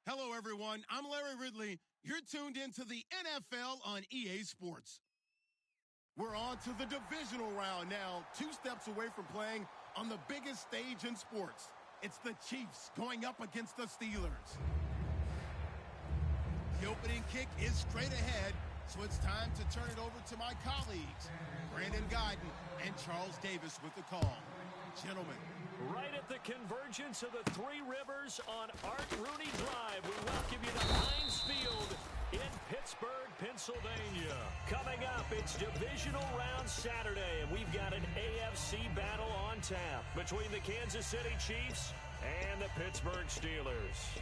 Hello, everyone. I'm Larry Ridley. You're tuned into the NFL on EA Sports. We're on to the divisional round now, 2 steps away from playing on the biggest stage in sports. It's the Chiefs going up against the Steelers. The opening kick is straight ahead, so it's time to turn it over to my colleagues, Brandon Guyton and Charles Davis with the call. Gentlemen. Right at the convergence of the Three Rivers on Art Rooney Drive, we welcome you to Heinz Field in Pittsburgh, Pennsylvania. Coming up, it's Divisional Round Saturday, and we've got an AFC battle on tap between the Kansas City Chiefs and the Pittsburgh Steelers.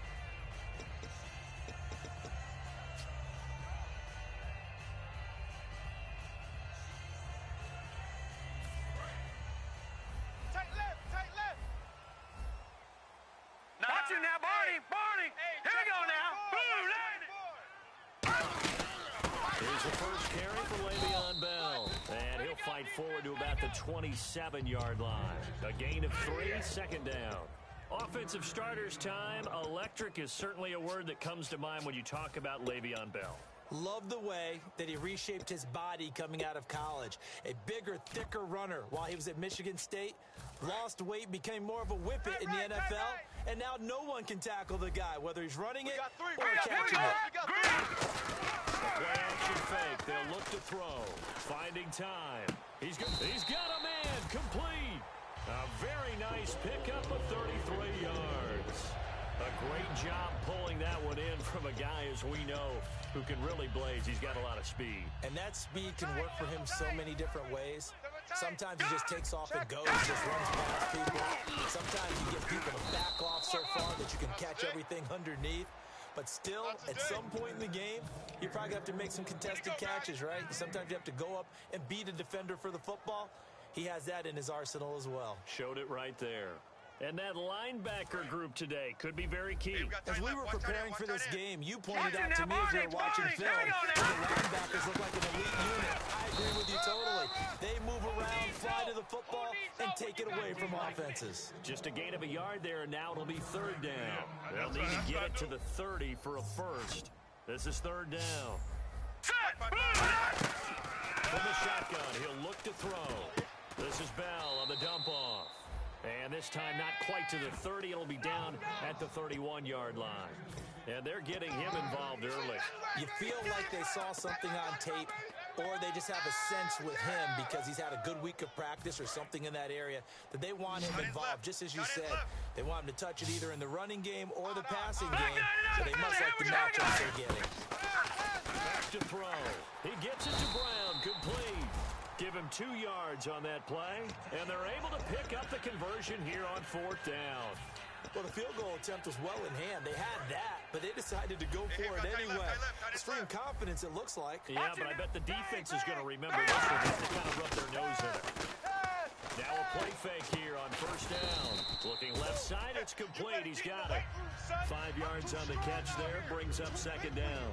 Now, Barney. Here we go now. Here's the first carry for Le'Veon Bell. And he'll fight forward to about the 27-yard line. A gain of 3, second down. Offensive starters time. Electric is certainly a word that comes to mind when you talk about Le'Veon Bell. Love the way that he reshaped his body coming out of college. A bigger, thicker runner while he was at Michigan State. Lost weight, became more of a whippet in the NFL. And now no one can tackle the guy, whether he's running it or catching it. Play action fake. They'll look to throw. Finding time. He's got a man. Complete. A very nice pickup of 33 yards. A great job pulling that one in from a guy, as we know, who can really blaze. He's got a lot of speed. And that speed can work for him so many different ways. Sometimes he just takes off and goes, just runs past people. Sometimes you get people to back off so far that you can catch everything underneath. But still, at some point in the game, you probably have to make some contested catches, right? Sometimes you have to go up and beat a defender for the football. He has that in his arsenal as well. Showed it right there. And that linebacker group today could be very key. As we were preparing for this game, you pointed out to me as we were watching film that the linebackers look like an elite unit. I agree with you totally. They move around, fly to the football, and take it away from offenses. Just a gain of a yard there, and now it'll be third down. They'll need to get it to the 30 for a first. This is third down. From the shotgun, he'll look to throw. This is Bell on the dump-off. And this time not quite to the 30. It'll be down at the 31-yard line. And they're getting him involved early. You feel like they saw something on tape, or they just have a sense with him because he's had a good week of practice or something in that area that they want him involved, just as you said. They want him to touch it either in the running game or the passing game, so they must like the matchups they're getting. Back to throw. He gets it to Brown. Complete. Give him 2 yards on that play, and they're able to pick up the conversion here on fourth down. Well, the field goal attempt was well in hand. They had that, but they decided to go for it anyway. Extreme confidence, it looks like. Yeah, but I bet the defense is going to remember this one just to kind of rub their nose in it. Now a play fake here on first down. Looking left side, it's complete. He's got it. 5 yards on the catch there, brings up second down.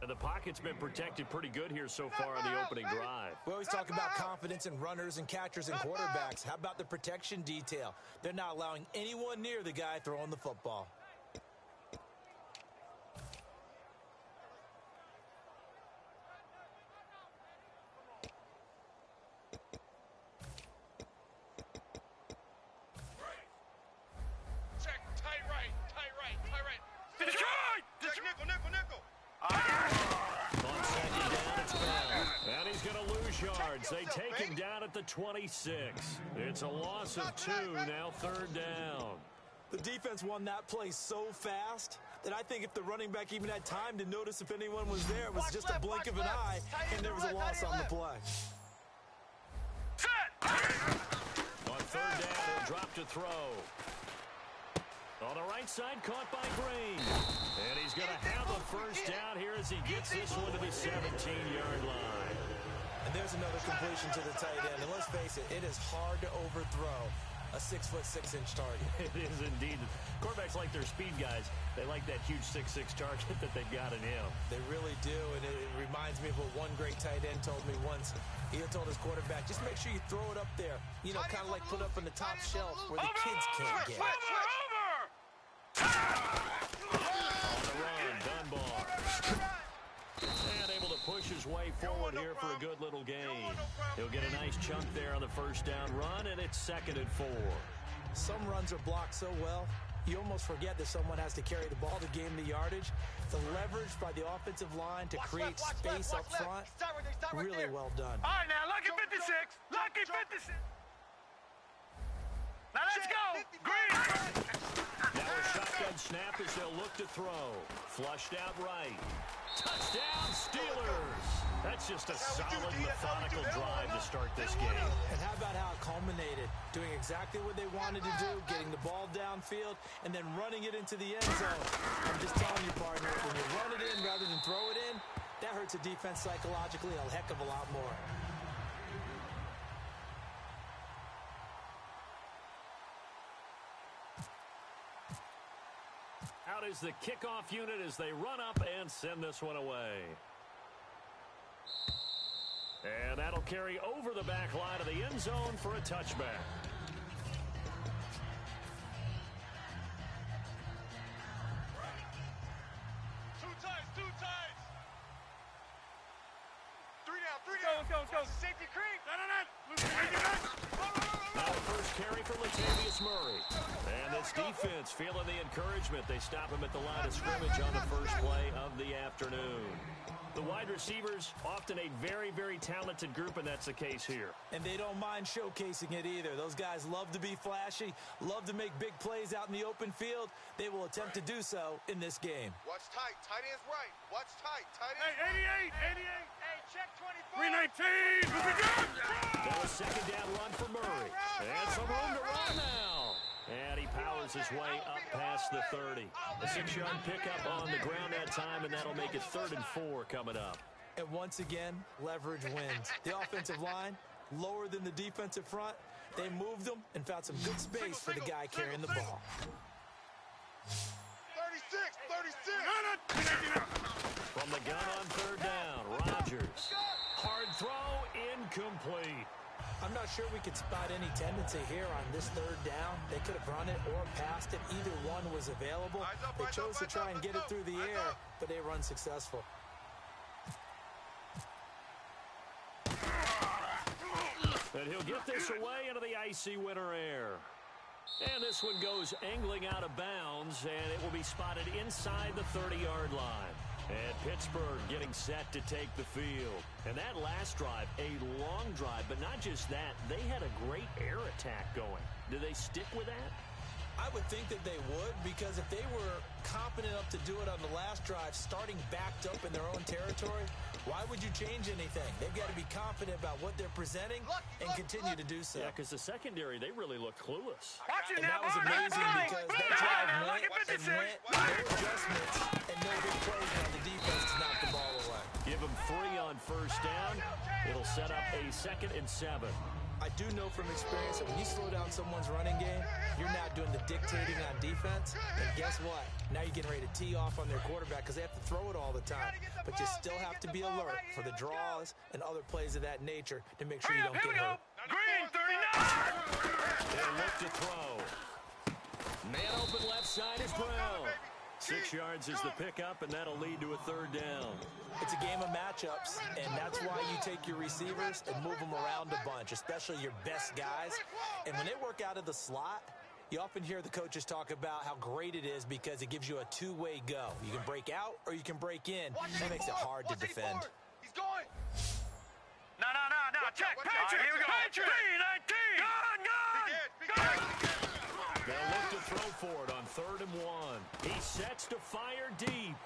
And the pocket's been protected pretty good here so far on the opening drive. We always talk about confidence in runners and catchers and quarterbacks. How about the protection detail? They're not allowing anyone near the guy throwing the football. Check, tight right. Check, nickel. On second down, it's Bell. And he's going to lose yards. They take him down at the 26. It's a loss of 2, now third down. The defense won that play so fast that I think if the running back even had time to notice if anyone was there, it was just a blink of an eye, and there was a loss on the play. On third down, he'll drop to throw. On the right side, caught by Green. And he's going to have a first down here as he gets this one to the 17-yard line. And there's another completion to the tight end. And let's face it, it is hard to overthrow a 6'6" target. It is indeed. Quarterbacks like their speed guys. They like that huge 6'6" target that they've got in him. They really do, and it reminds me of what one great tight end told me once. He told his quarterback, just make sure you throw it up there. You know, kind of like put up on the top shelf where the kids can't get it. On the run, Dunbar. And able to push his way forward here for a good little gain. He'll get a nice chunk there on the first down run, and it's 2nd and 4. Some runs are blocked so well, you almost forget that someone has to carry the ball to gain the yardage. The leverage by the offensive line to create space up front, really well done. All right, now, lucky 56. Lucky 56. Now, let's go. Green. Now a shotgun snap as they'll look to throw. Flushed out right. Touchdown, Steelers. That's just a solid, methodical drive to start this game. And how about how it culminated? Doing exactly what they wanted to do, getting the ball downfield, and then running it into the end zone. I'm just telling you, partner, when you run it in rather than throw it in, that hurts a defense psychologically a heck of a lot more. Out is the kickoff unit as they run up and send this one away. And that'll carry over the back line of the end zone for a touchback. Two times. 3 down. Let's go. Safety creep. Now the first carry for Latavius Murray. And this defense feeling the encouragement. They stop him at the line of scrimmage on the first play of the afternoon. The wide receivers, often a very, very talented group, and that's the case here. And they don't mind showcasing it either. Those guys love to be flashy, love to make big plays out in the open field. They will attempt to do so in this game. Watch tight. Tight end's right. Watch tight. Tight Hey, end. 88. Hey, check 24. 319. Now a second down run for Murray. And some room to run now. And he powers his way up past the 30. A 6-yard pickup on the ground that time, and that'll make it 3rd and 4 coming up. And once again, leverage wins. The offensive line, lower than the defensive front. They moved them and found some good space for the guy carrying the ball. 36. From the gun on 3rd down, Rodgers. Hard throw, incomplete. I'm not sure we could spot any tendency here on this 3rd down. They could have run it or passed it. Either one was available. They chose to try and get it through the air, but they run successful. And he'll get this away into the icy winter air. And this one goes angling out of bounds, and it will be spotted inside the 30-yard line. And Pittsburgh getting set to take the field. And that last drive, a long drive, but not just that. They had a great air attack going. Do they stick with that? I would think that they would, because if they were competent enough to do it on the last drive, starting backed up in their own territory, why would you change anything? They've got to be confident about what they're presenting and continue to do so. Yeah, because the secondary, they really looked clueless. And that was amazing because that drive went and went, no adjustments, and no big plays by the defense to knock the ball away. Give them 3 on first down. It'll set up a 2nd and 7. I do know from experience that when you slow down someone's running game, you're now doing the dictating on defense. And guess what? Now you're getting ready to tee off on their quarterback because they have to throw it all the time. But you still have to be alert for the draws and other plays of that nature to make sure you don't get hurt. Green, 39. They'll look to throw. Man open left side is Brown. 6 yards is the pickup, and that'll lead to a 3rd down. It's a game of matchups, and that's why you take your receivers and move them around a bunch, especially your best guys. And when they work out of the slot, you often hear the coaches talk about how great it is because it gives you a two-way go. You can break out or you can break in. That makes it hard to defend. He's going. No. Check. Patrick. Here we go. Patrick. 319. Gone. They'll look to throw for it on 3rd and 1. He sets to fire deep.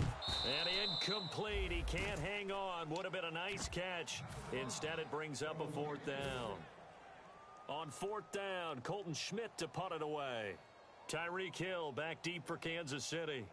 And incomplete. He can't hang on. Would have been a nice catch. Instead, it brings up a 4th down. On 4th down, Colton Schmidt to punt it away. Tyreek Hill back deep for Kansas City.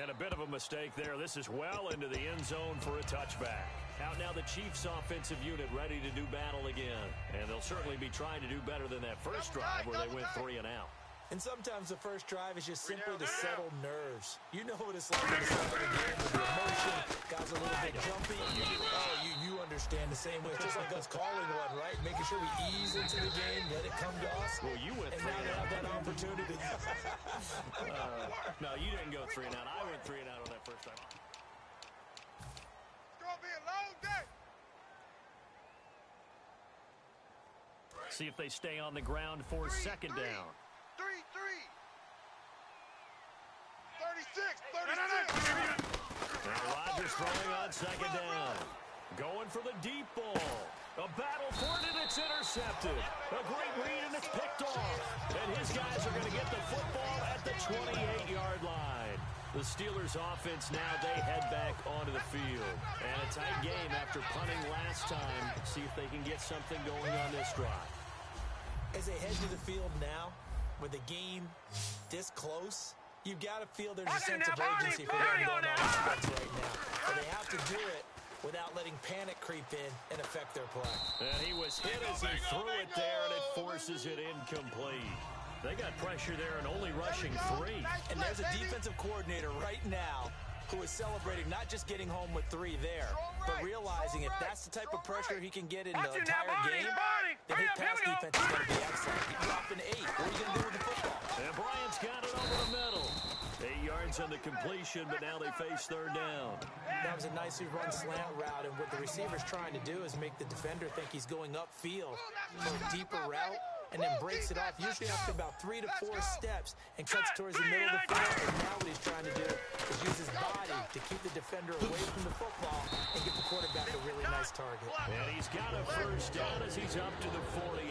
And a bit of a mistake there. This is well into the end zone for a touchback. Out now the Chiefs offensive unit ready to do battle again. And they'll certainly be trying to do better than that first drive where they went 3 and out. And sometimes the first drive is just simply to settle nerves. You know what it's like to settle a game with the emotion. Guys a little bit jumpy. Oh, you understand the same way. It's just like us calling one, right? Making sure we ease into the game, let it come to us. Well, you went 3 and out. And now they have that opportunity. No, you didn't go 3 and out. I went 3 and out on that first time. It's going to be a long day. See if they stay on the ground for second down. 36. Now Rodgers throwing on second down. Going for the deep ball. A battle for it, and it's intercepted. A great read, and it's picked off. And his guys are going to get the football at the 28-yard line. The Steelers' offense now, they head back onto the field. And a tight game after punting last time. See if they can get something going on this drive. As they head to the field now, with the game this close, you've got to feel there's a sense of urgency for them going on offense right now. But they have to do it without letting panic creep in and affect their play. And he was hit as he threw it there, and it forces it incomplete. They got pressure there and only rushing 3. And there's a defensive coordinator right now who is celebrating not just getting home with 3 there, but realizing if that's the type of pressure he can get in the entire game, then his pass defense is going to be excellent. You drop an 8. What are you going to do with the football? And Bryant's got it over the middle. 8 yards on the completion, but now they face third down. That was a nicely run slant route, and what the receiver's trying to do is make the defender think he's going upfield for a deeper route, and then breaks it off, usually after about 3 to 4 steps, and cuts towards the middle of the field. And now what he's trying to do is use his body to keep the defender away from the football and get the quarterback a really nice target. And he's got a first down as he's up to the 48.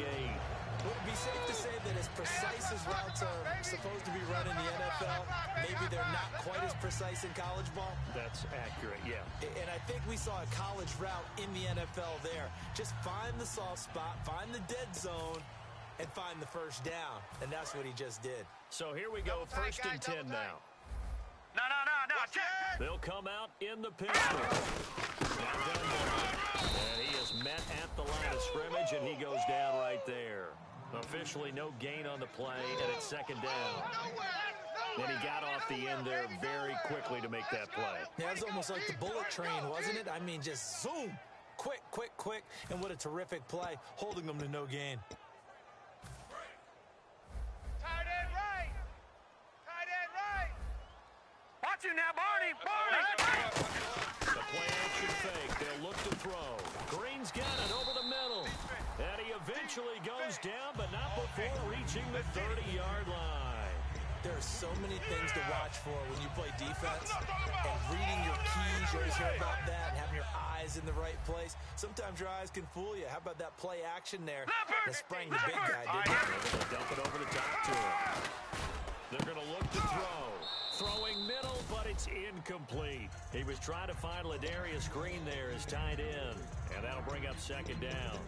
Would it be safe to say that as precise as routes are supposed to be run in the NFL, maybe they're not quite as precise in college ball? That's accurate, yeah. And I think we saw a college route in the NFL there. Just find the soft spot, find the dead zone, and find the first down. And that's what he just did. So here we go, first and 10 now. No, check. They'll come out in the pistol. And he is met at the line of scrimmage, and he goes down right there. Officially no gain on the play, and it's second down. And he got off the end there very quickly to make that play. Yeah, it was almost like the bullet train, wasn't it? I mean, just zoom. Quick. And what a terrific play, holding them to no gain. Watch you now, Barney! The play action fake. They'll look to throw. Green's got it over the middle. And he eventually goes down, but not before reaching the 30-yard line. There are so many things to watch for when you play defense. And reading your keys, you always hear about that, and having your eyes in the right place. Sometimes your eyes can fool you. How about that play action there? That sprang the big guy, didn't it? They're going to dump it over the top to him. They're going to look to throw. Throwing middle, but it's incomplete. He was trying to find Ladarius Green there as tight end, and that'll bring up second down.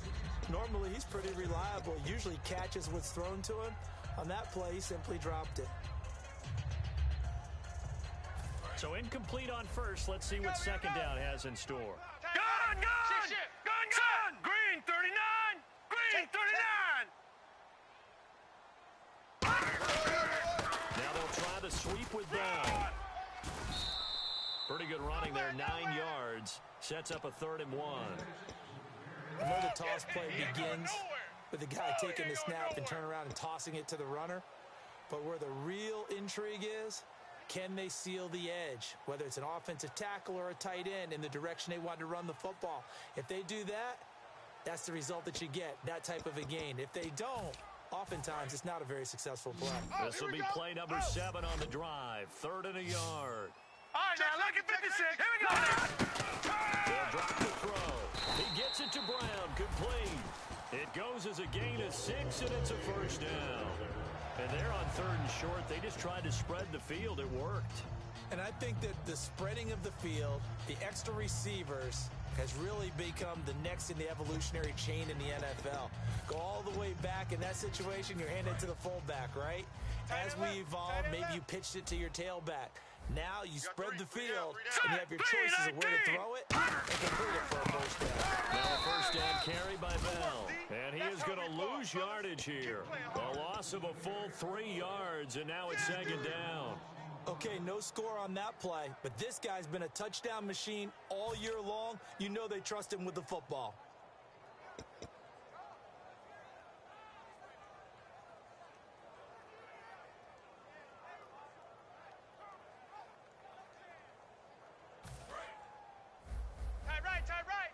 Normally, he's pretty reliable. He usually catches what's thrown to him. On that play, he simply dropped it. So incomplete on first. Let's see what second down has in store. Gun! Green, 39! Green, 39! Now they'll try the sweep with Brown. Pretty good running there, 9 yards. Sets up a 3rd and 1. I know the toss play begins with the guy taking the snap and turn around and tossing it to the runner. But where the real intrigue is, can they seal the edge? Whether it's an offensive tackle or a tight end in the direction they want to run the football. If they do that, that's the result that you get, that type of a gain. If they don't, oftentimes it's not a very successful play. This will be play number 7 on the drive. 3rd and a yard. All right, now look at 56. Here we go. They'll drop the throw. He gets it to Brown. Complete. It goes as a gain of 6, and it's a first down. And they're on 3rd and short. They just tried to spread the field. It worked. And I think that the spreading of the field, the extra receivers, has really become the next in the evolutionary chain in the NFL. Go all the way back in that situation, you're handed to the fullback, right? As we evolve, maybe you pitched it to your tailback. Now you spread the field, and you have your choices of where to throw it and complete it for a first down. Now a first down carry by Bell. And he is going to lose yardage here. A loss of a full 3 yards, and now it's second down. Okay, no score on that play, but this guy's been a touchdown machine all year long. You know they trust him with the football. Tight right.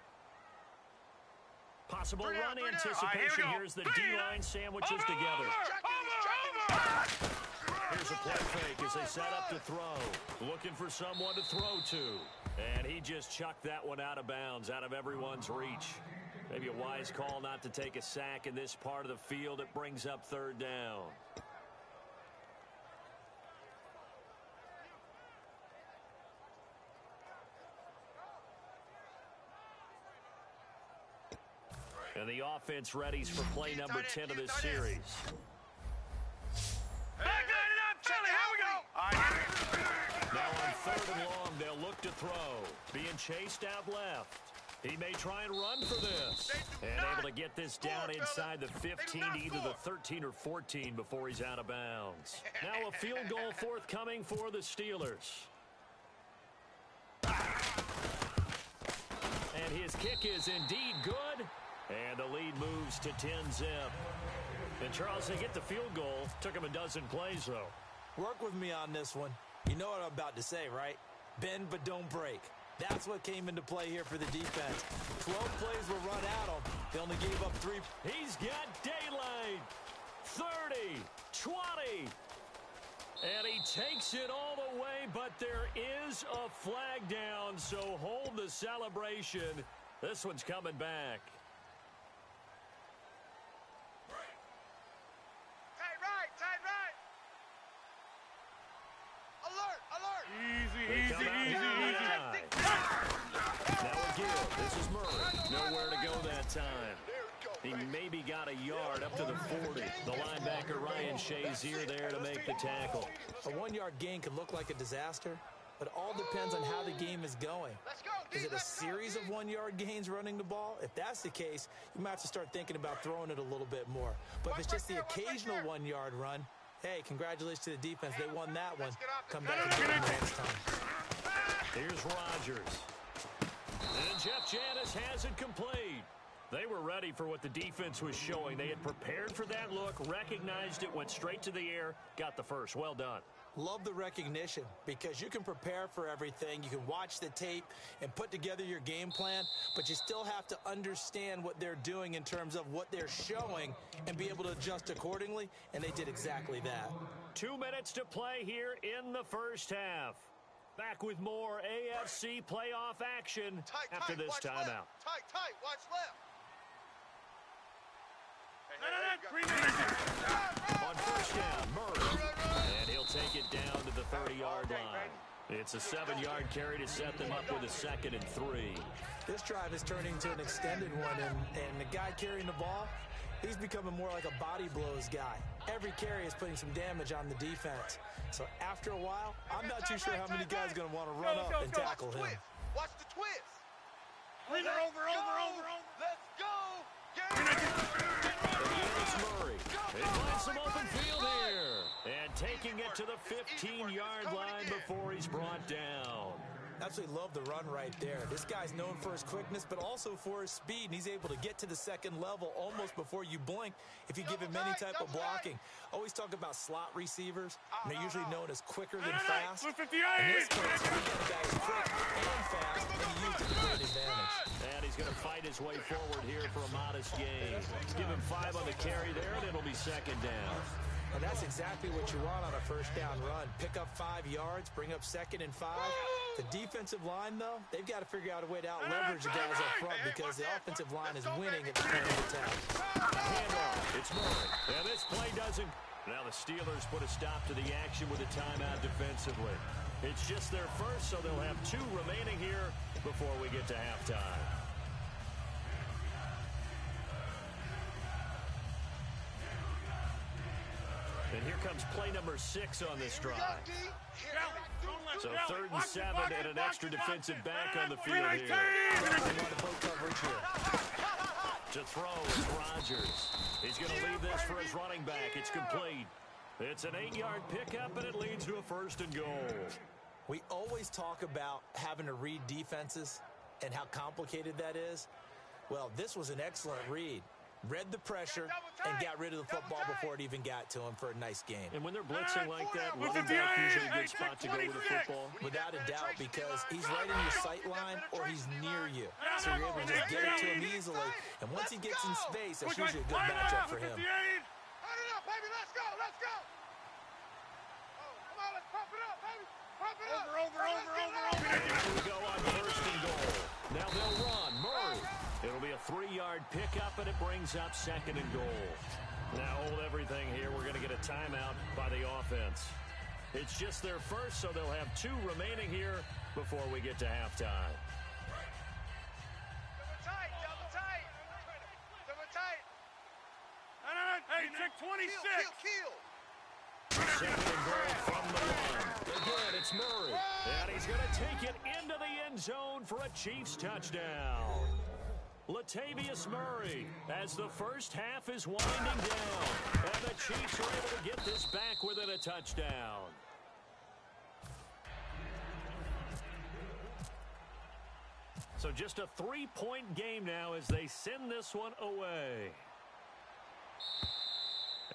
Possible run anticipation. Here's the D-line sandwiches together. Here's a play fake as they set up to throw. Looking for someone to throw to. And he just chucked that one out of bounds, out of everyone's reach. Maybe a wise call not to take a sack in this part of the field. It brings up third down. And the offense readies for play number 10 of this series. Now on third and long, they'll look to throw. Being chased out left. He may try and run for this. And able to get this down inside the 15 to either the 13 or 14 before he's out of bounds. Now a field goal forthcoming for the Steelers. And his kick is indeed good. And the lead moves to 10-zip. And Charles, they get the field goal. Took him a dozen plays, though. Work with me on this one. You know what I'm about to say, right? Bend but don't break. That's what came into play here for the defense. 12 plays were run at them. They only gave up 3. He's got daylight. 30, 20. And he takes it all the way, but there is a flag down, so hold the celebration. This one's coming back. Tight right. Alert. Easy. Now again, this is Murray. Nowhere to go that time. He maybe got a yard up to the 40. The linebacker, Ryan Shazier, there to make the tackle. A 1-yard gain could look like a disaster, but it all depends on how the game is going. Is it a series of 1-yard gains running the ball? If that's the case, you might have to start thinking about throwing it a little bit more. But if it's just the occasional 1-yard run, hey, congratulations to the defense. They won that one. Come back and get it next time. Here's Rodgers. And Jeff Janis has it complete. They were ready for what the defense was showing. They had prepared for that look, recognized it, went straight to the air, got the first. Well done. Love the recognition because you can prepare for everything. You can watch the tape and put together your game plan, but you still have to understand what they're doing in terms of what they're showing and be able to adjust accordingly, and they did exactly that. 2 minutes to play here in the first half. Back with more AFC playoff action after this timeout. Tight, watch left. On first down, Murray. And he'll take it down to the 30-yard line. It's a 7-yard carry to set them up with a 2nd and 3. This drive is turning into an extended one, and the guy carrying the ball, he's becoming more like a body blows guy. Every carry is putting some damage on the defense. So after a while, I'm not too sure how many guys are going to want to run up and tackle him. Watch the twist. Over. Let's go. Here's Murray. He finds some open field here. And taking it to the 15-yard line before he's brought down. Absolutely love the run right there. This guy's known for his quickness, but also for his speed, and he's able to get to the second level almost before you blink if you give him any type of blocking. Always talk about slot receivers, and they're usually known as quicker than fast. In this case, he got a guy who's quick and fast, and he used it to great advantage. And he's going to fight his way forward here for a modest gain. Give him 5 on the carry there, and it'll be 2nd down. And that's exactly what you want on a first down run. Pick up 5 yards, bring up 2nd and 5. The defensive line, though, they've got to figure out a way to out-leverage the guys up front because the offensive line is winning at the point of attack. Handoff. It's Murray. And this play doesn't Now the Steelers put a stop to the action with a timeout defensively. It's just their first, so they'll have 2 remaining here before we get to halftime. And here comes play number 6 on this drive. So 3rd and 7 and an extra defensive back on the field here. To throw is Rodgers. He's going to leave this for his running back. It's complete. It's an 8-yard pickup, and it leads to a 1st and goal. We always talk about having to read defenses and how complicated that is. Well, this was an excellent read. Read the pressure and got rid of the football before it even got to him for a nice game. And when they're blitzing like that, running back usually a good spot to go with the football. Without a doubt, because he's right in your sight line or he's near you. So you're able to just get it to him easily. And once he gets in space, that's usually a good matchup for him. Turn it up, baby. Let's go. Let's go. Oh, come on, let's pump it up, baby. Pump it up. Over. Here we go on 1st and goal. Now they'll run. Murray. It'll be a 3-yard pickup, and it brings up 2nd and goal. Now hold everything here. We're going to get a timeout by the offense. It's just their first, so they'll have 2 remaining here before we get to halftime. Double tight. Hey, check 26. Kill. 2nd and goal from the line. Again, it's Murray. And he's going to take it into the end zone for a Chiefs touchdown. Latavius Murray as the first half is winding down. And the Chiefs are able to get this back within a touchdown. So just a 3-point game now as they send this one away.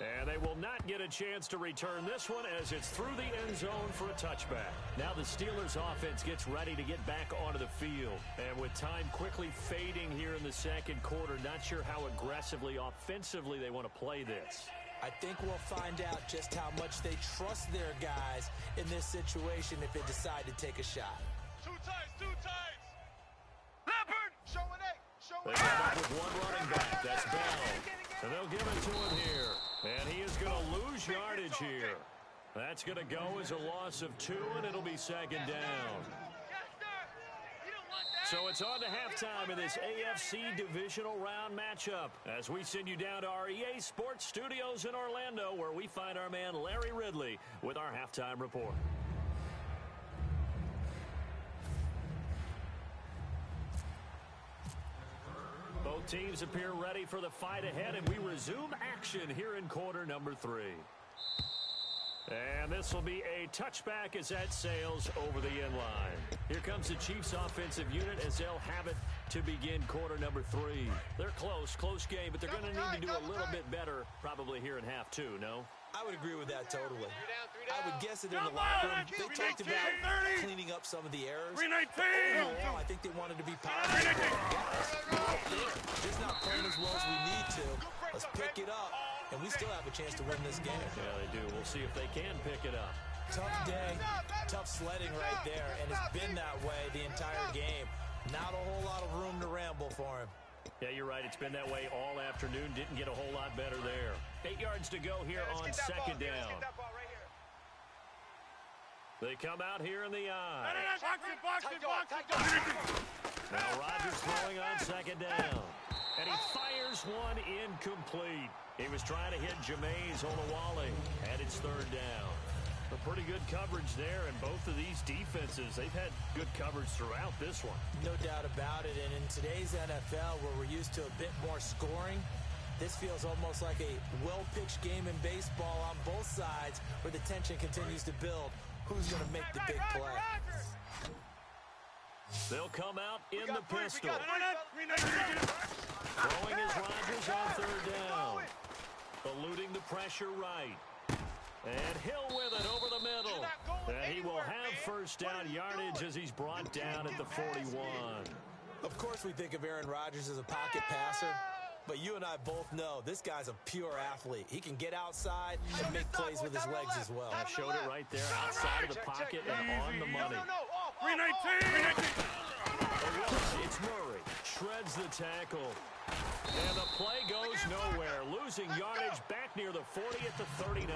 And they will not get a chance to return this one as it's through the end zone for a touchback. Now the Steelers offense gets ready to get back onto the field. And with time quickly fading here in the 2nd quarter, not sure how aggressively, offensively they want to play this. I think we'll find out just how much they trust their guys in this situation if they decide to take a shot. Two times. Leopard. They come up with 1 running back. That's Bell. And they'll give it to him here. And he is going to lose yardage here. That's going to go as a loss of 2, and it'll be 2nd down. So it's on to halftime in this AFC Divisional Round matchup as we send you down to our EA Sports Studios in Orlando, where we find our man Larry Ridley with our halftime report. Both teams appear ready for the fight ahead, and we resume action here in quarter number 3. And this will be a touchback as that sails over the end line. Here comes the Chiefs offensive unit as they'll have it to begin quarter number 3. They're close game, but they're going to need to do a little bit better probably here in half 2, no? I would agree with that totally. I would guess that in the locker room, they talked about cleaning up some of the errors. Overall, I think they wanted to be positive. Just not playing as well as we need to. Let's pick it up, and we still have a chance to win this game. Yeah, they do. We'll see if they can pick it up. Tough day, tough sledding right there, and it's been that way the entire game. Not a whole lot of room to ramble for him. Yeah, you're right. It's been that way all afternoon. Didn't get a whole lot better there. 8 yards to go here on 2nd down. They come out here in the eye. Box it. Now Rodgers throwing on 2nd down. And he fires one incomplete. He was trying to hit Jameis Olawale, and it's 3rd down. A pretty good coverage there, and both of these defenses, they've had good coverage throughout this one. No doubt about it, and in today's NFL, where we're used to a bit more scoring, this feels almost like a well-pitched game in baseball on both sides, where the tension continues to build. Who's going to make the big play? They'll come out in the pistol. Throwing is Rodgers on 3rd down. Eluding the pressure right. And Hill with it over the middle. And he will have 1st down yardage as he's brought down at the 41. Of course we think of Aaron Rodgers as a pocket passer, but you and I both know this guy's a pure athlete. He can get outside and make plays with his legs as well. I showed it right there outside of the pocket and on the money. 319. It's Murray. Shreds the tackle. And the play goes nowhere. Losing yardage back near the 40 at the 39.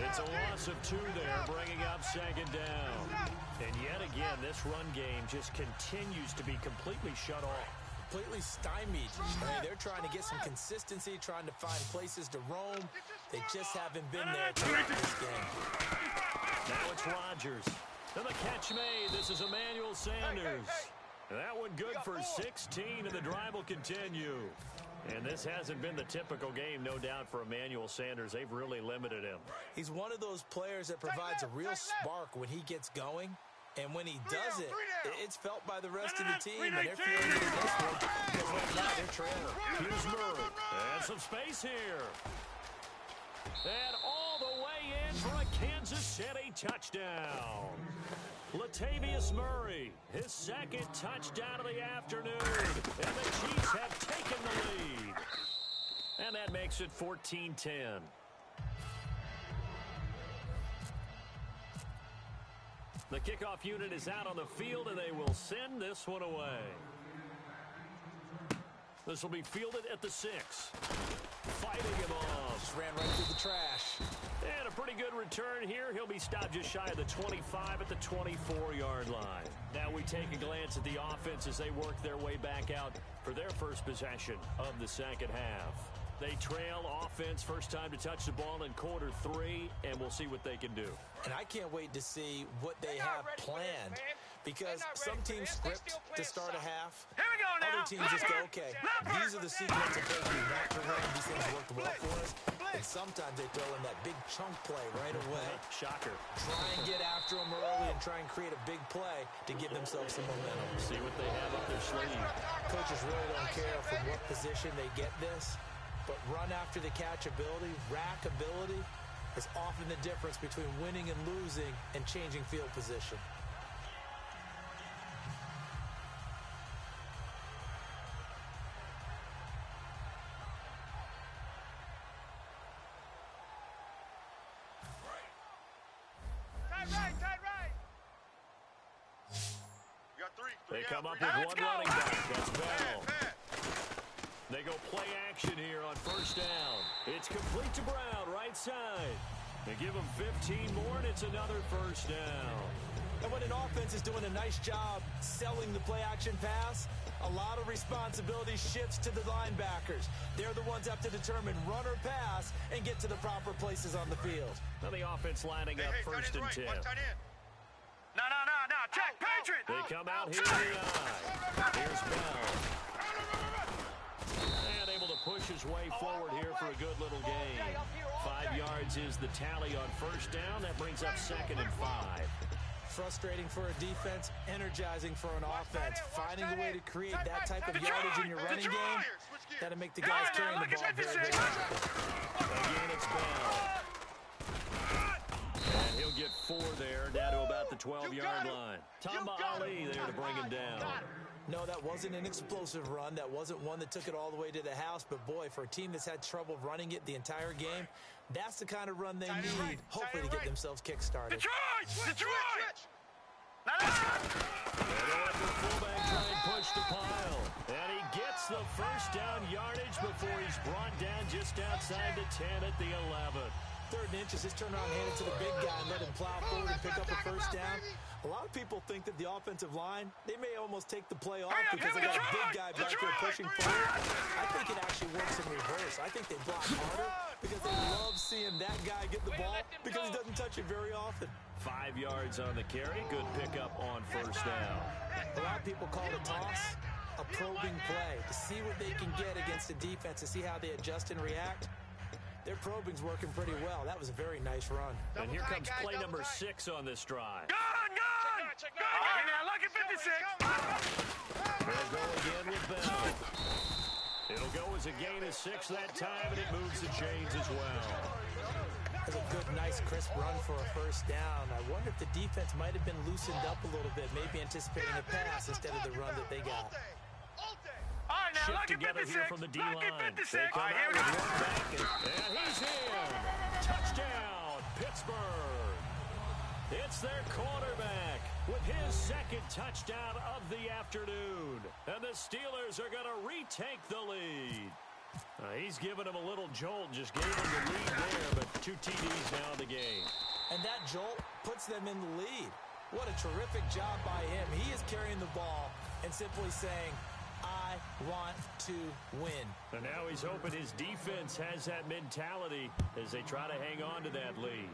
It's a loss of 2 there, bringing up second down. And yet again, this run game just continues to be completely shut off. Completely stymied. I mean, they're trying to get some consistency, trying to find places to roam. They just haven't been there throughout this game. Now it's Rodgers. And the catch made. This is Emmanuel Sanders. That one good for 16, and the drive will continue. And this hasn't been the typical game, no doubt, for Emmanuel Sanders. They've really limited him. He's one of those players that provides a real spark when he gets going. And when he does it, it's felt by the rest of the team. And they're feeling it in this one because right now they're trailing. Here's Murray. And some space here. And all the way in for a Kansas City touchdown. Latavius Murray, his second touchdown of the afternoon. And the Chiefs have taken the lead. And that makes it 14-10. The kickoff unit is out on the field, and they will send this one away. This will be fielded at the 6. Fighting him off. Just ran right through the trash. And a pretty good return here. He'll be stopped just shy of the 25 at the 24-yard line. Now we take a glance at the offense as they work their way back out for their first possession of the second half. They trail offense, first time to touch the ball in quarter 3, and we'll see what they can do. And I can't wait to see what they have planned, because some teams script to start a half. Here we go now. Other teams just go, okay, these are the sequence of plays we want to run. These things worked well for us. And sometimes they throw in that big chunk play right away. Shocker. Try and get after them early and try and create a big play to give themselves some momentum. See what they have up their sleeve. Coaches really don't care from what position they get this, but run after the catch ability, rack ability, is often the difference between winning and losing and changing field position. Tight right. We got 3. They come up with one running back. That's Bell. They go play action here on first down. It's complete to Brown, right side. They give him 15 more, and it's another first down. And when an offense is doing a nice job selling the play-action pass, a lot of responsibility shifts to the linebackers. They're the ones that have to determine run or pass and get to the proper places on the field. Now the offense lining up first and 10. No. Check, Patriot. They come out here in the eye. Here's Bell. And able to push his way forward here for a good little gain. 5 yards is the tally on first down. That brings up second and 5. Frustrating for a defense, energizing for an offense. Finding a way to create that type of yardage in your running game, that'll make the guys carrying the ball very, very difficult. Again, it's Bell. And he'll get 4 there, down to about the 12-yard line. Tamba Ali there to bring him down. No, that wasn't an explosive run. That wasn't one that took it all the way to the house. But, boy, for a team that's had trouble running it the entire game, that's the kind of run they need, hopefully, to get themselves kick-started. Detroit! And they'll let the fullback try and push the pile. And he gets the first down yardage before he's brought down just outside the 10 at the 11. 3rd and inches, just turn around and hand it to the big guy and let him plow forward and pick up a first down. A lot of people think that the offensive line, they may almost take the play off because they got a big guy back there pushing forward. I think it actually works in reverse. I think they block harder because they love seeing that guy get the ball because he doesn't touch it very often. 5 yards on the carry. Good pickup on first down. A lot of people call it toss a probing play to see what they can get against the defense, to see how they adjust and react. Their probing's working pretty well. That was a very nice run. And here comes play number 6 on this drive. Gun! Okay, now look at 56. They'll go again with Bell. It'll go as a gain of 6 that time, and it moves the chains as well. That's a good, nice, crisp run for a first down. I wonder if the defense might have been loosened up a little bit, maybe anticipating a pass instead of the run that they got. All right, now Shift look at together 56. here from the D-line. They come All right, out here we with go. one back, and he's in. Touchdown, Pittsburgh. It's their quarterback. with his second touchdown of the afternoon. And the Steelers are going to retake the lead. He's giving him a little jolt, just gave him the lead there, but 2 TDs now in the game. And that jolt puts them in the lead. What a terrific job by him. He is carrying the ball and simply saying, I want to win. And now he's hoping his defense has that mentality as they try to hang on to that lead.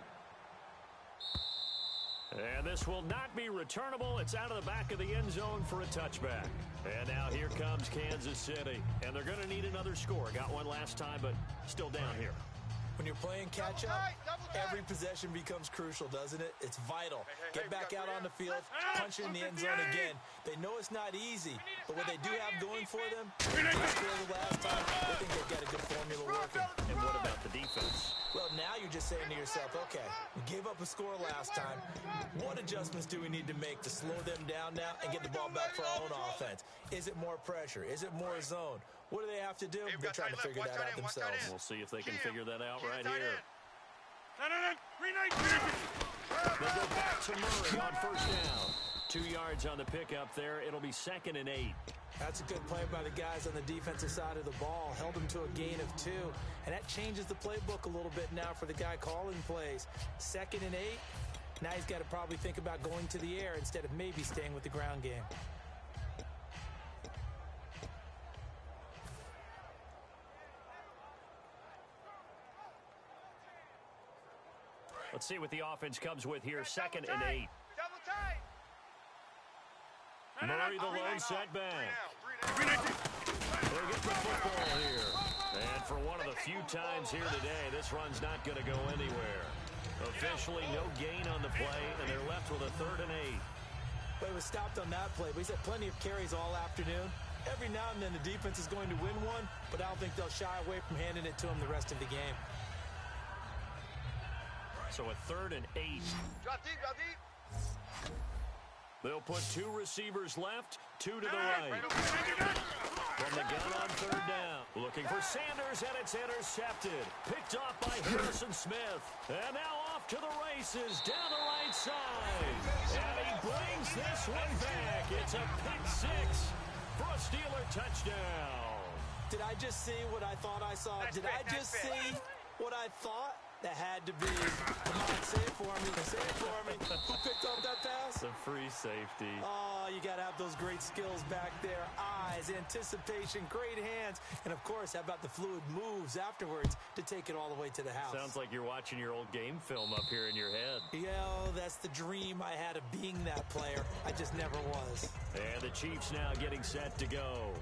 And this will not be returnable. It's out of the back of the end zone for a touchback. And now here comes Kansas City. And they're going to need another score. Got one last time, but still down here. When you're playing catch-up, every possession becomes crucial, doesn't it? It's vital. Get back out on the field, punch in the end zone again. They know it's not easy, but what they do have going for them, they scored the last time, they think they've got a good formula working. And what about the defense? Well, now you're just saying to yourself, okay, we gave up a score last time. What adjustments do we need to make to slow them down now and get the ball back for our own offense? Is it more pressure? Is it more zone? What do they have to do? They're trying to figure that out themselves. We'll see if they can figure that out right here. They'll go back to Murray on first down. 2 yards on the pickup there. It'll be 2nd and 8. That's a good play by the guys on the defensive side of the ball. Held them to a gain of 2. And that changes the playbook a little bit now for the guy calling plays. 2nd and 8. Now he's got to probably think about going to the air instead of maybe staying with the ground game. Let's see what the offense comes with here. 2nd and 8. Double tight. Murray the lone setback. They'll get the football here. And for one of the few times here today, this run's not going to go anywhere. Officially no gain on the play, and they're left with a 3rd and 8. But he was stopped on that play, but he's had plenty of carries all afternoon. Every now and then the defense is going to win one, but I don't think they'll shy away from handing it to him the rest of the game. So a 3rd and 8. Drop deep, drop deep. They'll put 2 receivers left, 2 to the right. From the gun on 3rd down. Looking for Sanders, and it's intercepted. Picked off by Harrison Smith. And now off to the races down the right side. And he brings this one back. It's a pick 6 for a Steeler touchdown. Did I just see what I thought I saw? Did I just see what I thought? That had to be. Come on, say it for me. Say it for me. Who picked up that pass? The free safety. Oh, you got to have those great skills back there. Eyes, anticipation, great hands. And, of course, how about the fluid moves afterwards to take it all the way to the house? Sounds like you're watching your old game film up here in your head. Yeah, that's the dream I had of being that player. I just never was. And the Chiefs now getting set to go.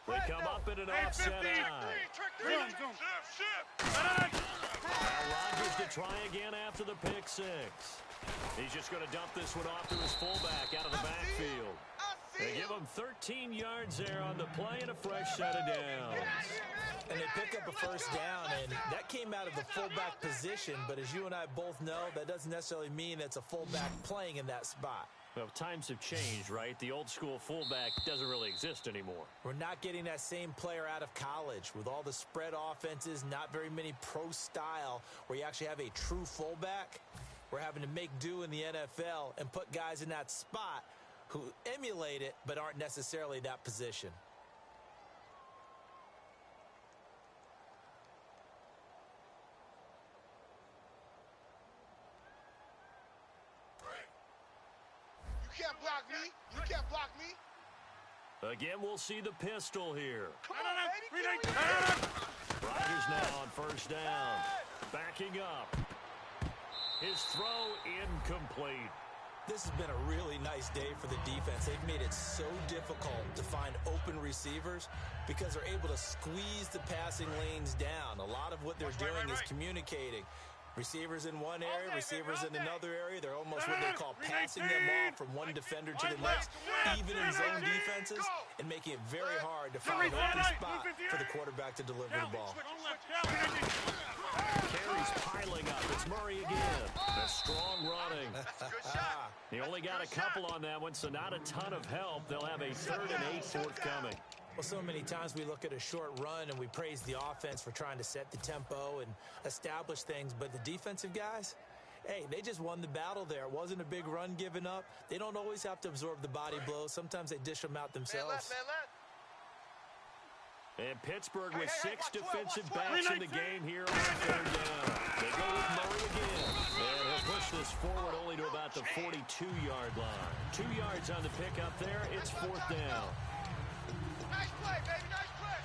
They come up in an offset eye. Now Rodgers to try again after the pick 6. He's just going to dump this one off to his fullback out of the backfield. They give him 13 yards there on the play and a fresh set of downs. And they pick up a first down, and that came out of the fullback position. But as you and I both know, that doesn't necessarily mean that's a fullback playing in that spot. Well, times have changed, right? The old school fullback doesn't really exist anymore. We're not getting that same player out of college with all the spread offenses, not very many pro style where you actually have a true fullback. We're having to make do in the NFL and put guys in that spot who emulate it but aren't necessarily that position. You can't block me. You can't block me. Again, we'll see the pistol here. Come on, baby. Rodgers now on first down. Backing up. His throw incomplete. This has been a really nice day for the defense. They've made it so difficult to find open receivers because they're able to squeeze the passing lanes down. A lot of what they're doing is communicating. Receivers in one area, receivers in another area. They're almost what they call passing them off from one defender to the next, even in zone defenses, and making it very hard to find an open spot for the quarterback to deliver the ball. Carries piling up. It's Murray again. A strong running. He only got a couple on that one, so not a ton of help. They'll have a 3rd and 8 forthcoming. Well, so many times we look at a short run and we praise the offense for trying to set the tempo and establish things, but the defensive guys, hey, they just won the battle there. It wasn't a big run given up. They don't always have to absorb the body blows. Sometimes they dish them out themselves. And Pittsburgh with 6 defensive backs in the game here on 3rd down. They go with Murray again. And he'll push this forward only to about the 42-yard line. 2 yards on the pickup there. It's 4th down. Nice play, baby, nice play.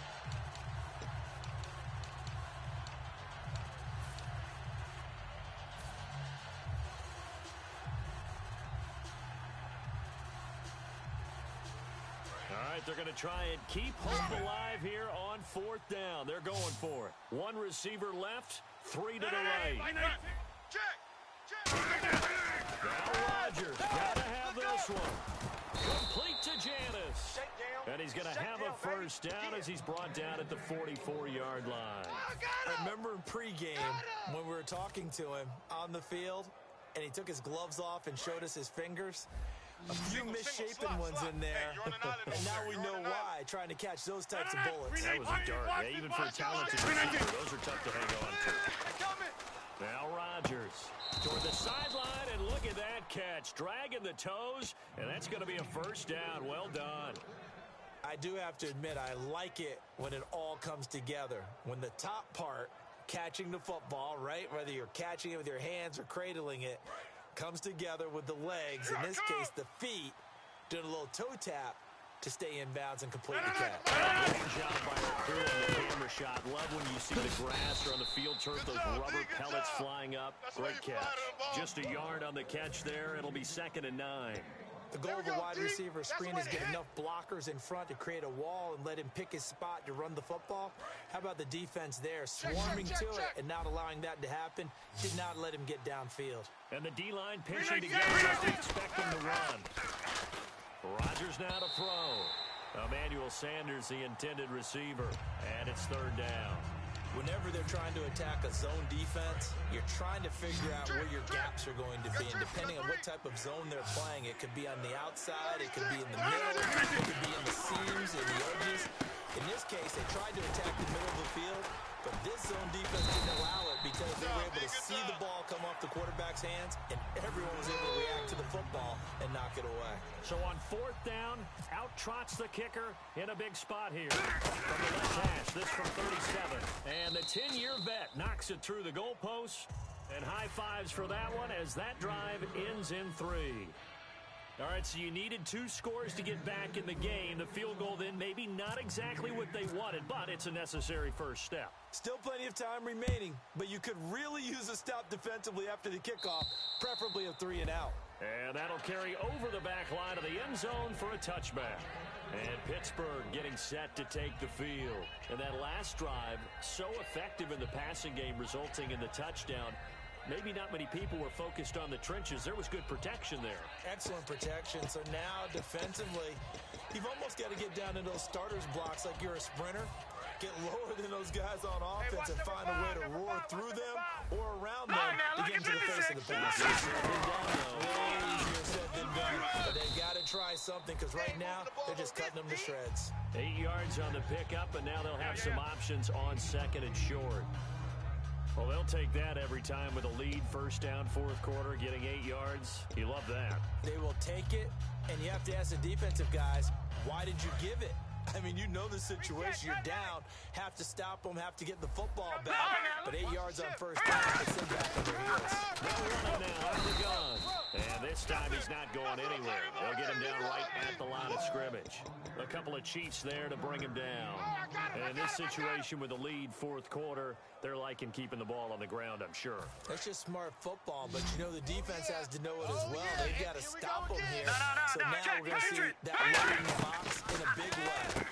All right, they're going to try and keep hope alive here on 4th down. They're going for it. 1 receiver left, 3 to the right. Now Rodgers, got to have this one. Complete to Janis. And he's going to have a first down as he's brought down at the 44-yard line. I remember in pregame when we were talking to him on the field, and he took his gloves off and showed us his fingers. A few misshapen ones in there, and now we know why, trying to catch those types of bullets. That was a dart. Yeah, even for a talented receiver, those are tough to hang on to. Now Rodgers toward the sideline, and look at that catch. Dragging the toes, and that's going to be a first down. Well done. I do have to admit, I like it when it all comes together. When the top part, catching the football, right, whether you're catching it with your hands or cradling it, comes together with the legs, in this case the feet, doing a little toe tap to stay in bounds and complete the catch. Great job by our crew on the camera shot. Love when you see the grass or on the field turf, those rubber pellets flying up. Great catch. Just a yard on the catch there. It'll be 2nd and 9. The goal of a wide receiver screen is get enough blockers in front to create a wall and let him pick his spot to run the football. How about the defense there, swarming to it and not allowing that to happen? Did not let him get downfield. And the D-line pinching together as they expect him to run. Rodgers now to throw. Emmanuel Sanders, the intended receiver, and it's 3rd down. Whenever they're trying to attack a zone defense, you're trying to figure out where your gaps are going to be. And depending on what type of zone they're playing, it could be on the outside, it could be in the middle, it could be in the seams and the edges. In this case, they tried to attack the middle of the field, but this zone defense didn't allow it because they were able to see the ball come off the quarterback's hands, and everyone was able to react to the football and knock it away. So on 4th down, out trots the kicker in a big spot here. From the left hash, this from 37. And the 10-year vet knocks it through the goalpost. And high fives for that one as that drive ends in 3. All right, so you needed 2 scores to get back in the game. The field goal then maybe not exactly what they wanted, but it's a necessary first step. Still plenty of time remaining, but you could really use a stop defensively after the kickoff, preferably a 3 and out. And that'll carry over the back line of the end zone for a touchback. And Pittsburgh getting set to take the field. And that last drive, so effective in the passing game, resulting in the touchdown. Maybe not many people were focused on the trenches. There was good protection there. Excellent protection. So now defensively, you've almost got to get down to those starters blocks like you're a sprinter. Get lower than those guys on offense and find a way to roar through them or around them to get into the face of the pass. Easier said than done. But they've got to try something because right now they're just cutting them to shreds. 8 yards on the pickup, and now they'll have some options on 2nd and short. Well, they'll take that every time with a lead. First down, 4th quarter, getting 8 yards. You love that. They will take it, and you have to ask the defensive guys, why did you give it? I mean, you know the situation. You're down. Have to stop them, have to get the football back. But 8 yards on first down puts them back on their heels. They're running now on the gun. And this time he's not going anywhere. They'll get him down right at the line of scrimmage. A couple of Chiefs there to bring him down. And in this situation with a lead 4th quarter, they're liking keeping the ball on the ground, I'm sure. That's just smart football, but you know the defense has to know it as well. They've got to stop them here. So now we're going to see that load in the box in a big way.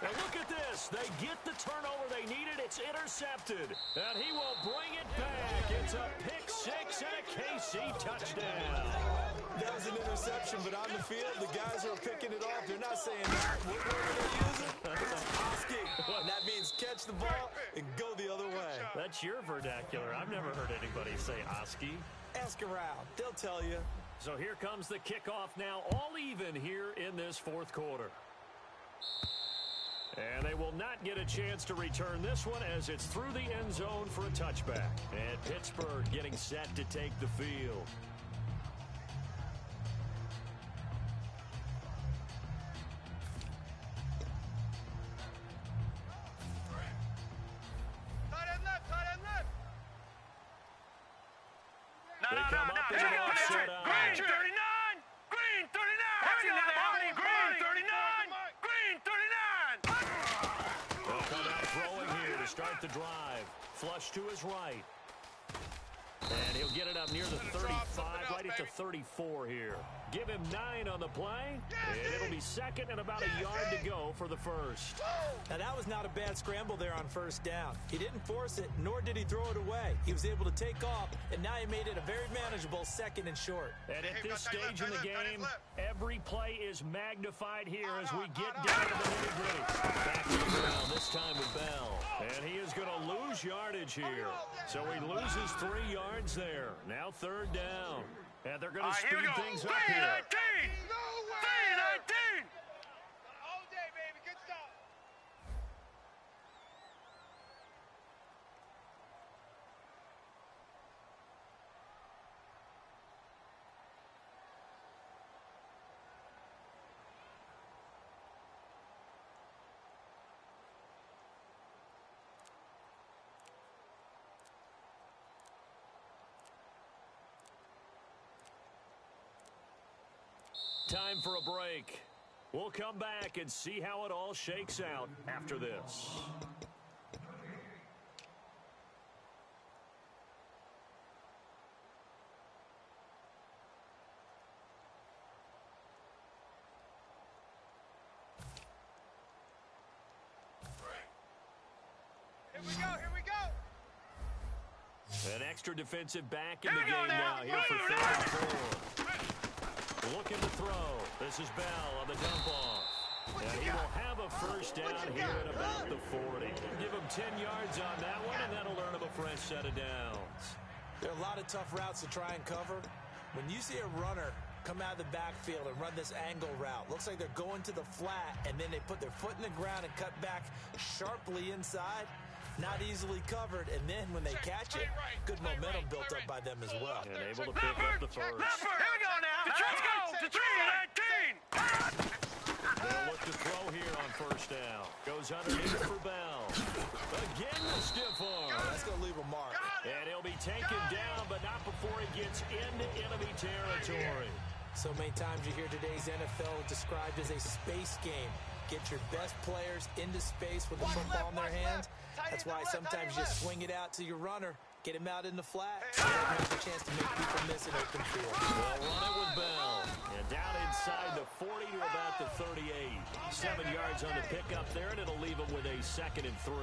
And look at this. They get the turnover they needed. It's intercepted. And he will bring it back. It's a pick six and a KC touchdown. That was an interception, but on the field, the guys who are picking it off, they're not saying that. What word are they using? Oski. And that means catch the ball and go the other way. That's your vernacular. I've never heard anybody say Oski. Ask around. They'll tell you. So here comes the kickoff now, all even here in this fourth quarter. And they will not get a chance to return this one as it's through the end zone for a touchback. And Pittsburgh getting set to take the field. No, They no, come no, up no. in an offset Green, 39. Green, 39. Green, 39. Green, 39. They'll come out throwing here to start the drive. Flush to his right. And he'll get it up near the 35, right at the 34 here. Give him 9 on the play, and it'll be second and about a yard to go for the first. Now, that was not a bad scramble there on first down. He didn't force it, nor did he throw it away. He was able to take off, and now he made it a very manageable second and short. And at this stage in the game, every play is magnified here as we get down to the nitty-gritty. Back to the ground, this time with Bell. And he is going to lose yardage here. So he loses 3 yards there. Now third down. And they're going to speed things up here. 3-19. 3-19. All day, baby. Good stuff. Time for a break. We'll come back and see how it all shakes out after this. Here we go. Here we go. An extra defensive back in the game now. Here for third and 4. Looking to throw. This is Bell on the dump off. And he will have a first down here at about the 40. Give him 10 yards on that one, and that'll earn him a fresh set of downs. There are a lot of tough routes to try and cover. When you see a runner come out of the backfield and run this angle route, looks like they're going to the flat, and then they put their foot in the ground and cut back sharply inside. Not easily covered, and then when they catch it, good momentum built up by them as well. And able to pick up the first. Here we go now. Let's go. To 3-19. They'll look to throw here on first down. Goes underneath for Bell. Again, the stiff arm. That's going to leave a mark. And he'll be taken down, but not before he gets into enemy territory. So many times you hear today's NFL described as a space game. Get your best players into space with the football in their hands. That's why sometimes you swing it out to your runner, get him out in the flat, so you don't have a chance to make people miss an open field. They'll run it with Bell. And down inside the 40 to about the 38. 7 yards on the pickup there, and it'll leave him with a second and 3.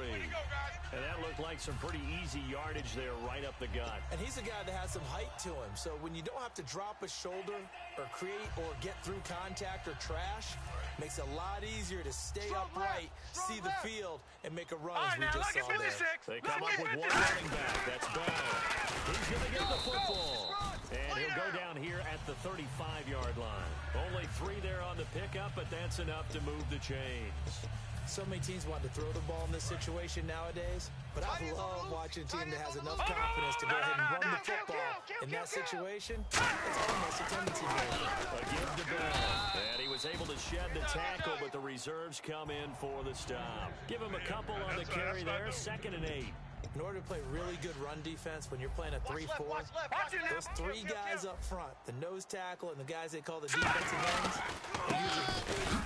And that looked like some pretty easy yardage there right up the gut. And he's a guy that has some height to him, so when you don't have to drop a shoulder or create or get through contact or trash, makes it a lot easier to stay upright, see the field, and make a run as we just saw there. They come up with one running back. That's Bell. He's going to get the football. And he'll go down here at the 35-yard line. Only 3 there on the pickup, but that's enough to move the chains. So many teams want to throw the ball in this situation nowadays, but I love watching a team that has enough confidence to go ahead and run the football in that situation. It's almost a tendency maker. A give to Bell. And he was able to shed the tackle, but the reserves come in for the stop. Give him a couple on the carry there, 2nd and 8. In order to play really good run defense when you're playing a 3-4, those 3 guys up front, the nose tackle and the guys they call the defensive ends, are usually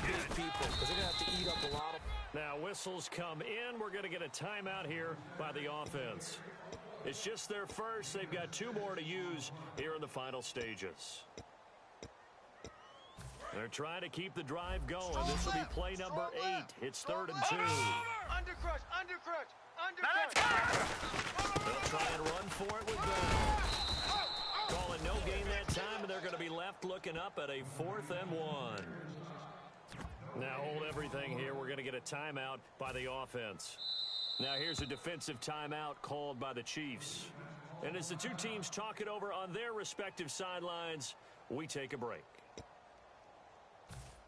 big people because they're going to have to eat up a lot of. Now whistles come in. We're going to get a timeout here by the offense. It's just their first. They've got 2 more to use here in the final stages. They're trying to keep the drive going. This will be play number 8. It's 3rd and 2. Undercrush, undercrush, undercrush. They'll try and run for it with Bell. Calling no gain that time, and they're going to be left looking up at a 4th and 1. Now hold everything here. We're going to get a timeout by the offense. Now here's a defensive timeout called by the Chiefs. And as the two teams talk it over on their respective sidelines, we take a break.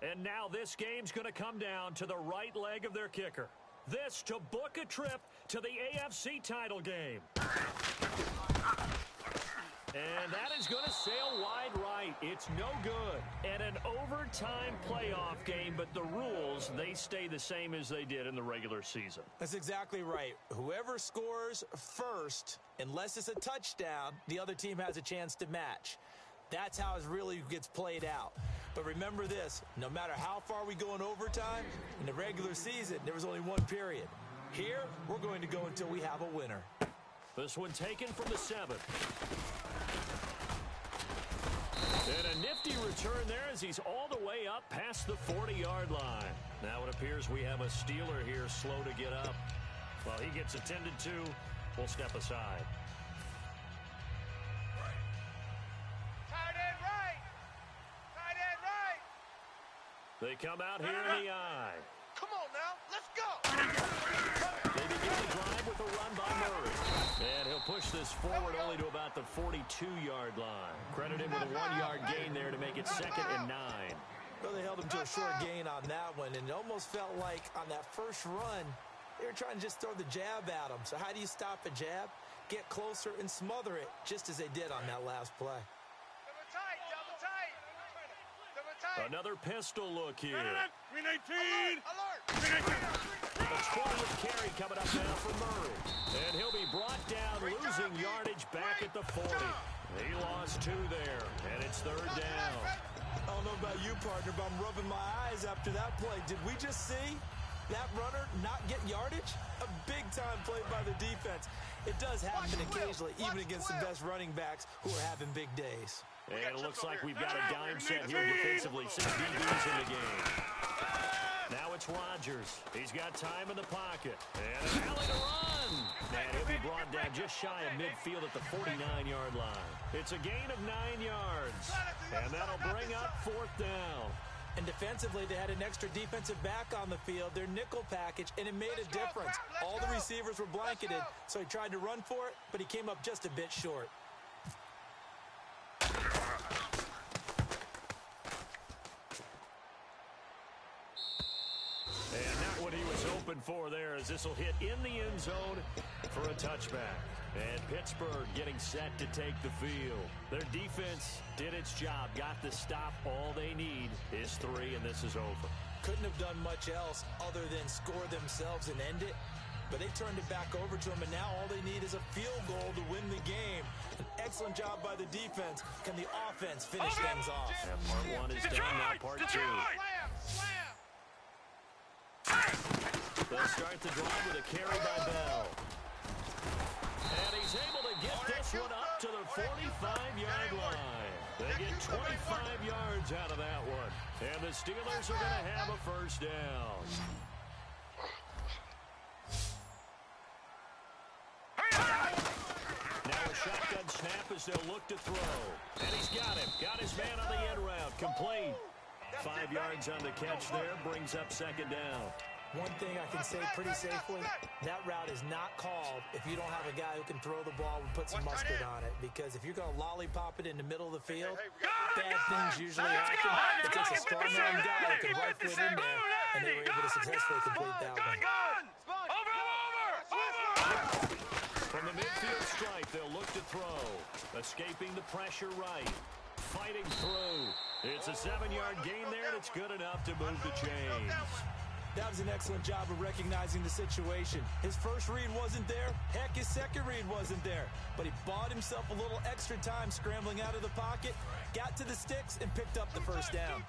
And now this game's going to come down to the right leg of their kicker. This to book a trip to the AFC title game. And that is going to sail wide right. It's no good. And an overtime playoff game, but the rules, they stay the same as they did in the regular season. That's exactly right. Whoever scores first, unless it's a touchdown, the other team has a chance to match. That's how it really gets played out. But remember this, no matter how far we go in overtime, in the regular season, there was only one period. Here, we're going to go until we have a winner. This one taken from the 7. And a nifty return there as he's all the way up past the 40-yard line. Now it appears we have a Steeler here slow to get up. While he gets attended to, we'll step aside. Tight end right. Tight end right. They come out here in the eye. Come on now, let's go. They begin the drive with a run by Murray. And he'll push this forward only to about the 42-yard line. Credit him with a 1-yard gain there to make it 2nd and 9. Well, they held him to a short gain on that one, and it almost felt like on that first run, they were trying to just throw the jab at him. So how do you stop a jab? Get closer and smother it, just as they did on that last play. Double tight, double tight. Double tight. Another pistol look here. Green 18. Alert. A 20th carry coming up now for Murray. And he'll be brought down, losing yardage back at the 40. He lost 2 there, and it's 3rd down. I don't know about you, partner, but I'm rubbing my eyes after that play. Did we just see that runner not get yardage? A big-time play by the defense. It does happen occasionally, even against the best running backs who are having big days. And it looks like we've got a dime set here defensively. 6 DBs in the game. Now it's Rodgers. He's got time in the pocket. And an alley to run. And he'll be brought down just shy of midfield at the 49-yard line. It's a gain of 9 yards. And that'll bring up 4th down. And defensively, they had an extra defensive back on the field, their nickel package, and it made a difference. All the receivers were blanketed, so he tried to run for it, but he came up just a bit short. And not what he was hoping for there, as this will hit in the end zone for a touchback. And Pittsburgh getting set to take the field. Their defense did its job, got the stop. All they need is 3, and this is over. Couldn't have done much else other than score themselves and end it. But they turned it back over to them, and now all they need is a field goal to win the game. An excellent job by the defense. Can the offense finish things off? And part 1 is done, now part 2. They'll start the drive with a carry by Bell. And he's able to get this one up to the 45-yard line. They get 25 yards out of that one. And the Steelers are going to have a 1st down. Now a shotgun snap as they'll look to throw. And he's got him. Got his man on the end route. Complete. 5 yards on the catch there. Brings up 2nd down. One thing I can say pretty safely, that route is not called if you don't have a guy who can throw the ball and put some mustard on it. Because if you're going to lollipop it in the middle of the field, bad things usually happen. It takes a strong arm guy who can rifle it in there, and they were able to successfully complete that one. From the midfield stripe, they'll look to throw. Escaping the pressure right. Fighting through. It's a 7-yard gain there, and it's good enough to move the chains. That was an excellent job of recognizing the situation. His first read wasn't there. Heck, his second read wasn't there. But he bought himself a little extra time scrambling out of the pocket, got to the sticks, and picked up the 1st down.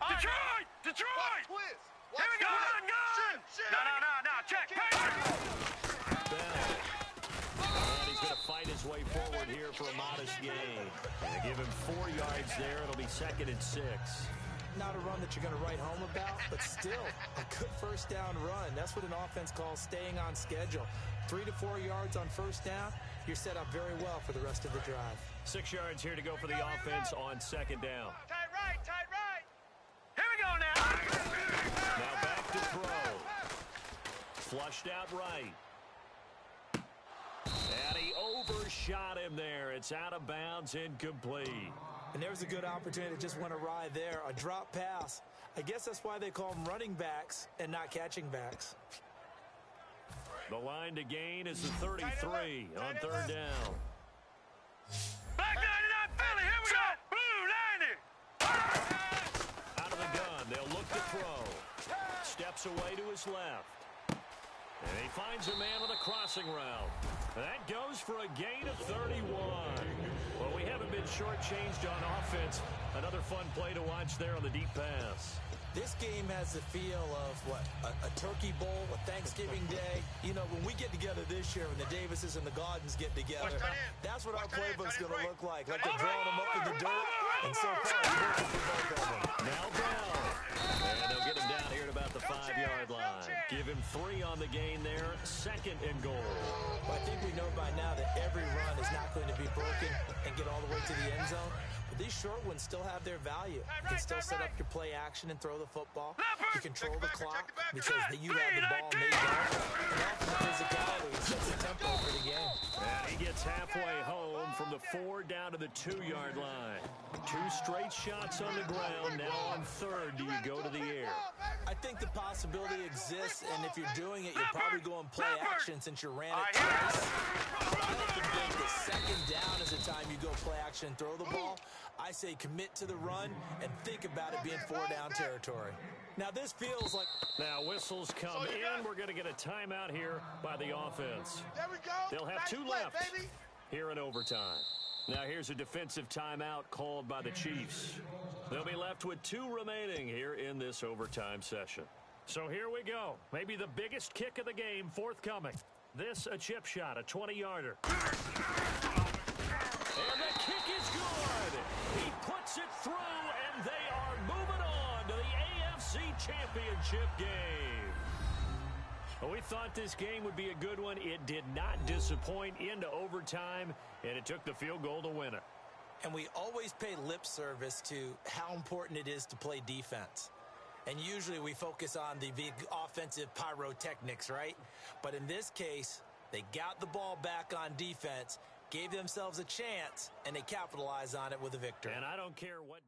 Detroit! Detroit! Here we go! Gun! No, check! Bell. And he's going to fight his way forward forward here for a modest gain. And give him 4 yards there. It'll be 2nd and 6. Not a run that you're going to write home about, but still a good first down run. That's what an offense calls staying on schedule. 3 to 4 yards on first down, you're set up very well for the rest of the drive. 6 yards here to go for the offense on 2nd down. Tight right, tight right. Here we go now. Now back to throw. Flushed out right. And he overshot him there. It's out of bounds, incomplete. And there's a good opportunity to just went awry there. A drop pass. I guess that's why they call them running backs and not catching backs. The line to gain is the 33 on 3rd down. Black 99 Philly, here we go. Blue 90. Out of the gun, they'll look to throw. Steps away to his left. And he finds a man with a crossing route. That goes for a gain of 31. Well, we haven't been shortchanged on offense. Another fun play to watch there on the deep pass. This game has the feel of, what, a turkey bowl, a Thanksgiving Day. You know, when we get together this year, when the Davises and the Gaudens get together, that's what our playbook's going to look like. Like they're drawing them up in the dirt, and so far, it's working for both of them. Now down. And they'll get him down here at about the 5-yard line. Give him 3 on the gain there, 2nd and goal. Well, I think we know by now that every run is not going to be broken and get all the way to the end zone. But these short ones still have their value. You can still set up your play action and throw the football. You control the clock because you have the ball and they don't. And often the physicality sets the tempo for the game. And he gets halfway home from the 4 down to the 2-yard line. 2 straight shots on the ground. Now on 3rd, do you go to the air? I think the possibility exists, and if you're doing it, you're probably going play action since you ran it twice. I like to think that 2nd down is the time you go play action and throw the ball. I say commit to the run and think about it being 4-down territory. Now, this feels like... Now, whistles come in. We're going to get a timeout here by the offense. There we go. They'll have Nice 2 play, left baby. here in overtime. Now, here's a defensive timeout called by the Chiefs. They'll be left with 2 remaining here in this overtime session. So here we go. Maybe the biggest kick of the game forthcoming. This a chip shot, a 20-yarder. And the kick is good. He puts it through, and they are moving on to the AFC Championship game. Well, we thought this game would be a good one. It did not disappoint into overtime, and it took the field goal to win it. And we always pay lip service to how important it is to play defense. And usually we focus on the big offensive pyrotechnics, right? But in this case, they got the ball back on defense, gave themselves a chance, and they capitalized on it with a victory. And I don't care what...